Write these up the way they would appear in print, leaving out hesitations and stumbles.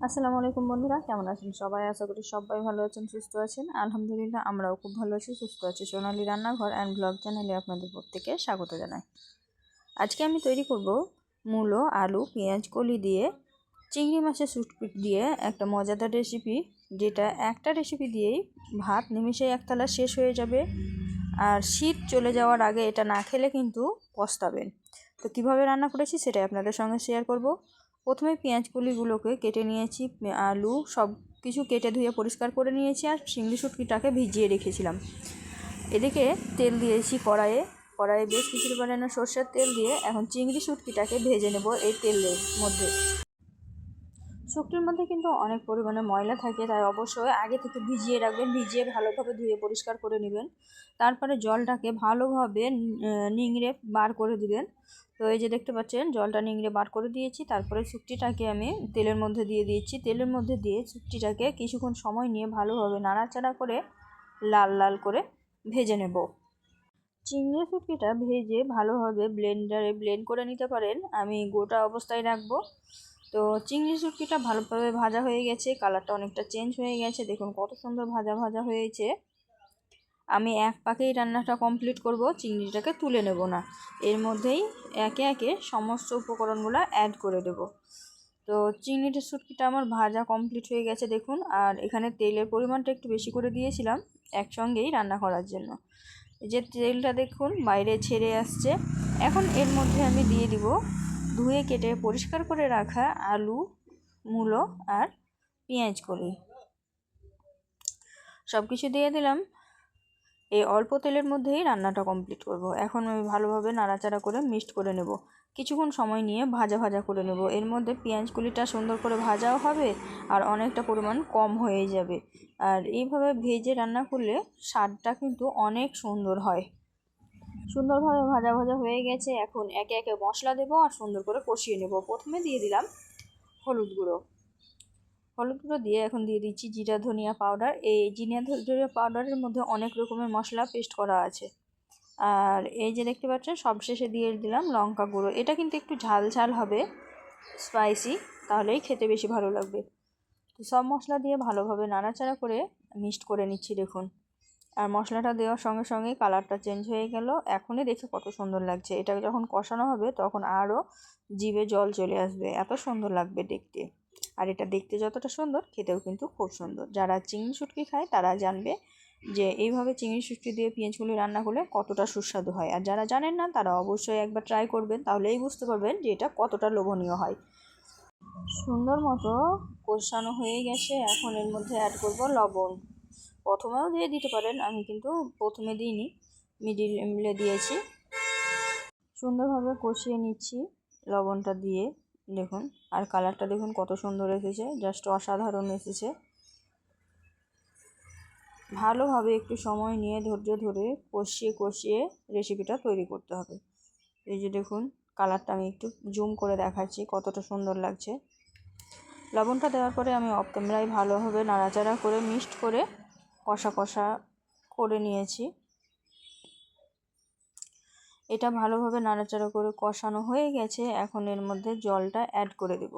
আসসালামু আলাইকুম বন্ধুরা, কেমন আছেন সবাই? আশা করি সবাই ভালো আছেন, সুস্থ আছেন। আলহামদুলিল্লাহ আমরাও খুব ভালো আছি, সুস্থ আছি। সোনালী রান্নাঘর অ্যান্ড ব্লগ চ্যানেলে আপনাদের প্রত্যেককে স্বাগত জানাই। আজকে আমি তৈরি করব মূলো, আলু, পেঁয়াজ কলি দিয়ে চিংড়ি মাছের শুটকি দিয়ে একটা মজাদার রেসিপি, যেটা একটা রেসিপি দিয়েই ভাত নিমেষেই একতলা শেষ হয়ে যাবে। আর শীত চলে যাওয়ার আগে এটা না খেলে কিন্তু পস্তাবেন। তো কীভাবে রান্না করেছি সেটাই আপনাদের সঙ্গে শেয়ার করব। প্রথমে পেঁয়াজ কলিগুলোকে কেটে নিয়েছি, আলু সব কিছু কেটে ধুয়ে পরিষ্কার করে নিয়েছি, আর চিংড়ি শুটকিটাকে ভিজিয়ে রেখেছিলাম। এদিকে তেল দিয়েছি কড়াইয়ে বেশ কিছু পরিমাণে সর্ষের তেল দিয়ে এখন চিংড়ি শুটকিটাকে ভেজে নেব এই তেলের মধ্যে। শুটকির মধ্যে কিন্তু অনেক পরিমাণে ময়লা থাকে, তাই অবশ্যই আগে থেকে ভিজিয়ে রাখবেন। ভিজিয়ে ভালোভাবে ধুয়ে পরিষ্কার করে নেবেন। তারপরে জলটাকে ভালোভাবে নিংড়ে বার করে দিবেন। তো এই যে দেখতে পাচ্ছেন জলটা নিংড়ে বার করে দিয়েছি। তারপরে শুটকিটাকে আমি তেলের মধ্যে দিয়ে দিয়েছি। তেলের মধ্যে দিয়ে শুটকিটাকে কিছুক্ষণ সময় নিয়ে ভালোভাবে নাড়াচাড়া করে লাল লাল করে ভেজে নেব। চিংড়ি শুটকিটা ভেজে ভালোভাবে ব্লেন্ডারে ব্লেন্ড করে নিতে পারেন, আমি গোটা অবস্থায় রাখবো। তো চিংড়ি শুটকিটা ভালোভাবে ভাজা হয়ে গেছে, কালারটা অনেকটা চেঞ্জ হয়ে গেছে, দেখুন কত সুন্দর ভাজা ভাজা হয়েছে। আমি এক পাকেই রান্নাটা কমপ্লিট করব, চিংড়িটাকে তুলে নেব না। এর মধ্যেই একে একে সমস্ত উপকরণগুলো অ্যাড করে দেব। তো চিংড়িটা শুটকিটা আমার ভাজা কমপ্লিট হয়ে গেছে দেখুন। আর এখানে তেলের পরিমাণটা একটু বেশি করে দিয়েছিলাম একসঙ্গেই রান্না করার জন্য। এই যে তেলটা দেখুন বাইরে ছেড়ে আসছে। এখন এর মধ্যে আমি দিয়ে দিব ধুয়ে কেটে পরিষ্কার করে রাখা আলু, মূলো আর পেঁয়াজ কলি, সব কিছু দিয়ে দিলাম। এই অল্প তেলের মধ্যেই রান্নাটা কমপ্লিট করব। এখন আমি ভালোভাবে নাড়াচাড়া করে মিক্সড করে নেব, কিছুক্ষণ সময় নিয়ে ভাজা ভাজা করে নেব। এর মধ্যে পেঁয়াজগুলিটা সুন্দর করে ভাজাও হবে আর অনেকটা পরিমাণ কম হয়ে যাবে। আর এইভাবে ভেজে রান্না করলে স্বাদটা কিন্তু অনেক সুন্দর হয়। সুন্দরভাবে ভাজা ভাজা হয়ে গেছে, এখন একে একে মশলা দেবো আর সুন্দর করে কষিয়ে নেব। প্রথমে দিয়ে দিলাম হলুদ গুঁড়ো দিয়ে এখন দিয়ে দিচ্ছি জিরা ধনিয়া পাউডার। এই জিরা ধনিয়া পাউডারের মধ্যে অনেক রকমের মশলা পেস্ট করা আছে। আর এই যে দেখতে পাচ্ছেন সবশেষে দিয়ে দিলাম লঙ্কা গুঁড়ো। এটা কিন্তু একটু ঝাল ঝাল হবে, স্পাইসি, তাহলেই খেতে বেশি ভালো লাগবে। তো সব মশলা দিয়ে ভালোভাবে নাড়াচাড়া করে মিক্সড করে নিচ্ছি দেখুন। আর মশলাটা দেওয়ার সঙ্গে সঙ্গে কালারটা চেঞ্জ হয়ে গেল, এখনই দেখে কত সুন্দর লাগছে। এটা যখন কষানো হবে তখন আরও জিভে জল চলে আসবে, এত সুন্দর লাগবে দেখতে। আর এটা দেখতে যতটা সুন্দর, খেতেও কিন্তু খুব সুন্দর। যারা চিংড়ি শুটকি খায় তারা জানবে যে এইভাবে চিংড়ি শুটকি দিয়ে পেঁয়াজগুলি রান্না করলে কতটা সুস্বাদু হয়। আর যারা জানেন না তারা অবশ্যই একবার ট্রাই করবেন, তাহলেই বুঝতে পারবেন যে এটা কতটা লোভনীয় হয়। সুন্দর মতো কষানো হয়ে গেছে, এখন এর মধ্যে অ্যাড করব লবণ। প্রথমেও দিয়ে দিতে পারেন, আমি কিন্তু প্রথমে দিইনি, মিডিলে দিয়েছি। সুন্দরভাবে কষিয়ে নিচ্ছি লবণটা দিয়ে দেখুন। আর কালারটা দেখুন কত সুন্দর এসেছে, জাস্ট অসাধারণ এসেছে। ভালোভাবে একটু সময় নিয়ে ধৈর্য ধরে কষিয়ে কষিয়ে রেসিপিটা তৈরি করতে হবে। এই যে দেখুন কালারটা আমি একটু জুম করে দেখাচ্ছি কতটা সুন্দর লাগছে। লবণটা দেওয়ার পরে আমি অফ ক্যামেরায় ভালোভাবে নাড়াচাড়া করে মিক্সড করে কষা কষা করে নিয়েছি। এটা ভালোভাবে নাড়াচাড়া করে কষানো হয়ে গেছে, এখন এর মধ্যে জলটা অ্যাড করে দেব।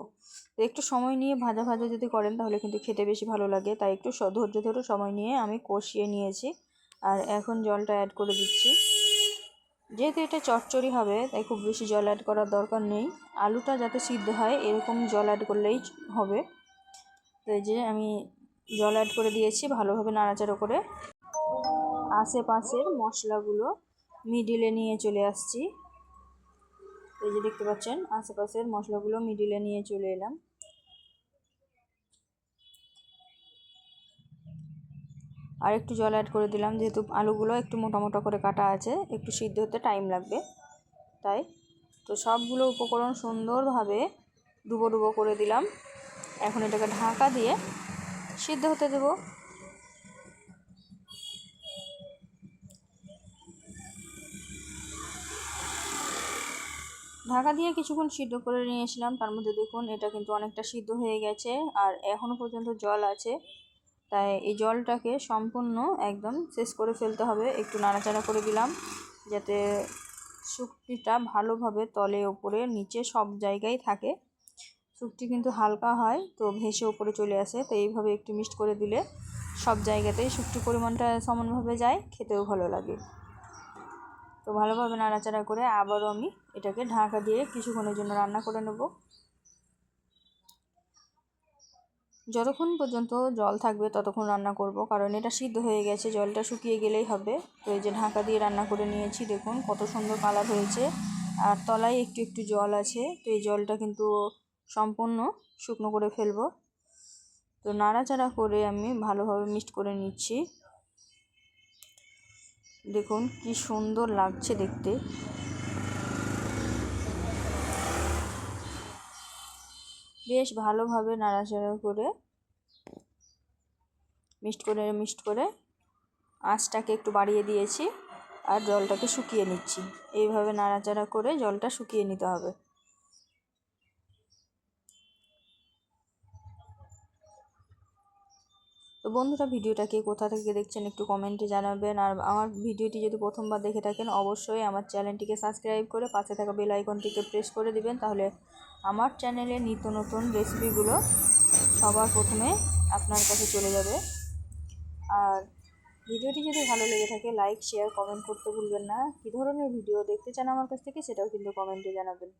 তো একটু সময় নিয়ে ভাজা ভাজা যদি করেন তাহলে কিন্তু খেতে বেশি ভালো লাগে, তাই একটু ধৈর্য ধরে সময় নিয়ে আমি কষিয়ে নিয়েছি। আর এখন জলটা অ্যাড করে দিচ্ছি। যেহেতু এটা চচ্চড়ি হবে তাই খুব বেশি জল অ্যাড করার দরকার নেই, আলুটা যাতে সিদ্ধ হয় এরকম জল অ্যাড করলেই হবে। তো এই যে আমি জল অ্যাড করে দিয়েছি, ভালোভাবে নাড়াচাড়া করে আশেপাশের মশলাগুলো মিডিলে নিয়ে চলে আসছি। এই যে দেখতে পাচ্ছেন আশেপাশের মশলাগুলো মিডিলে নিয়ে চলে এলাম। আর একটু জল অ্যাড করে দিলাম, যেহেতু আলুগুলো একটু মোটা মোটা করে কাটা আছে, একটু সিদ্ধ হতে টাইম লাগবে তাই। তো সবগুলো উপকরণ সুন্দরভাবে ডুবো ডুবো করে দিলাম। এখন এটাকে ঢাকা দিয়ে সিদ্ধ হতে দেব। ঢাকা দিয়ে কিছুক্ষণ সিদ্ধ করে নিয়েছিলাম, তার মধ্যে দেখুন এটা কিন্তু অনেকটা সিদ্ধ হয়ে গেছে আর এখনও পর্যন্ত জল আছে। তাই এই জলটাকে সম্পূর্ণ একদম শেষ করে ফেলতে হবে। একটু নাড়াচাড়া করে দিলাম যাতে শুটকিটা ভালোভাবে তলে ওপরে নিচে সব জায়গায় থাকে। স্যুপটি কিন্তু হালকা হয়, তো ভেসে উপরে চলে আসে। তো এইভাবে একটু মিক্সড করে দিলে সব জায়গাতেই স্যুপটির পরিমাণটা সমানভাবে যায়, খেতেও ভালো লাগে। তো ভালোভাবে নাড়াচাড়া করে আবারও আমি এটাকে ঢাকা দিয়ে কিছুক্ষণের জন্য রান্না করে নেব। যতক্ষণ পর্যন্ত জল থাকবে ততক্ষণ রান্না করব, কারণ এটা সিদ্ধ হয়ে গেছে, জলটা শুকিয়ে গেলেই হবে। তো এই যে ঢাকা দিয়ে রান্না করে নিয়েছি, দেখুন কত সুন্দর কালার হয়েছে। আর তলায় একটু একটু জল আছে, তো এই জলটা কিন্তু সম্পূর্ণ শুকনো করে ফেলবো। তো নাড়াচাড়া করে আমি ভালোভাবে মিক্সড করে নিচ্ছি। দেখুন কি সুন্দর লাগছে দেখতে। বেশ ভালোভাবে নাড়াচাড়া করে মিক্সড করে আঁচটাকে একটু বাড়িয়ে দিয়েছি আর জলটাকে শুকিয়ে নিচ্ছি। এইভাবে নাড়াচাড়া করে জলটা শুকিয়ে নিতে হবে। তো বন্ধুরা, ভিডিওটাকে কোথা থেকে দেখছেন একটু কমেন্টে জানাবেন। আর আমার ভিডিওটি যদি প্রথমবার দেখে থাকেন অবশ্যই আমার চ্যানেলটিকে সাবস্ক্রাইব করে পাশে থাকা বেল আইকনটিকে প্রেস করে দিবেন, তাহলে আমার চ্যানেলে নিত্য নতুন রেসিপিগুলো সবার প্রথমে আপনার কাছে চলে যাবে। আর ভিডিওটি যদি ভালো লেগে থাকে লাইক, শেয়ার, কমেন্ট করতে ভুলবেন না। কী ধরনের ভিডিও দেখতে চান আমার কাছ থেকে সেটাও কিন্তু কমেন্টে জানাবেন।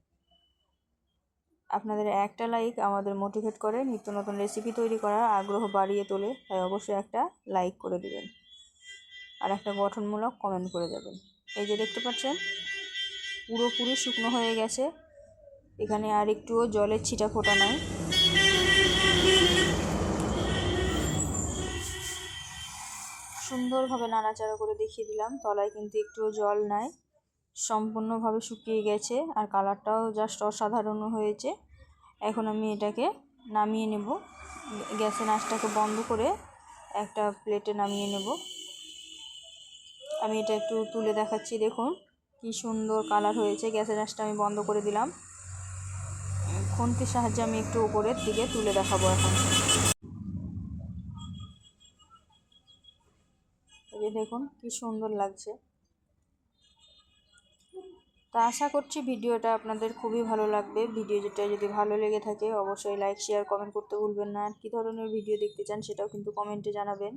আপনাদের একটা লাইক আমাদের মোটিভেট করে, নিত্য নতুন রেসিপি তৈরি করার আগ্রহ বাড়িয়ে তোলে, তাই অবশ্যই একটা লাইক করে দিবেন আর একটা গঠনমূলক কমেন্ট করে যাবেন। এই যে দেখতে পাচ্ছেন পুরোপুরি শুকনো হয়ে গেছে, এখানে আর একটুও জলের ছিটা ফোটা নাই। সুন্দরভাবে নাড়াচাড়া করে দেখিয়ে দিলাম, তলায় কিন্তু একটুও জল নাই, সম্পূর্ণভাবে শুকিয়ে গেছে আর কালারটাও জাস্ট অসাধারণ হয়েছে। এখন আমি এটাকে নামিয়ে নেব, গ্যাসের আঁচটাকে বন্ধ করে একটা প্লেটে নামিয়ে নেব। আমি এটা একটু তুলে দেখাচ্ছি, দেখুন কি সুন্দর কালার হয়েছে। গ্যাসের আঁচটা আমি বন্ধ করে দিলাম, খুন্তির সাহায্যে আমি একটু উপরের দিকে তুলে দেখাবো। এখন এই যে দেখুন কি সুন্দর লাগছে। তো আশা করছি ভিডিওটা আপনাদের খুবই ভালো লাগবে। ভিডিওটা যদি ভালো লেগে থাকে অবশ্যই লাইক, শেয়ার, কমেন্ট করতে ভুলবেন না। আর কী ধরনের ভিডিও দেখতে চান সেটাও কিন্তু কমেন্টে জানাবেন।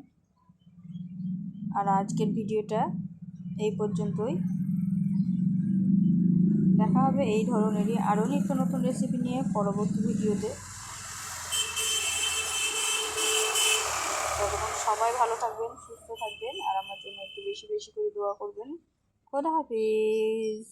আর আজকের ভিডিওটা এই পর্যন্তই। দেখা হবে এই ধরনেরই আরও নিত্য নতুন রেসিপি নিয়ে পরবর্তী ভিডিওতে। ততক্ষণ সবাই ভালো থাকবেন, সুস্থ থাকবেন আর আমার জন্য একটু বেশি বেশি করে দোয়া করবেন। খোদা হাফেজ।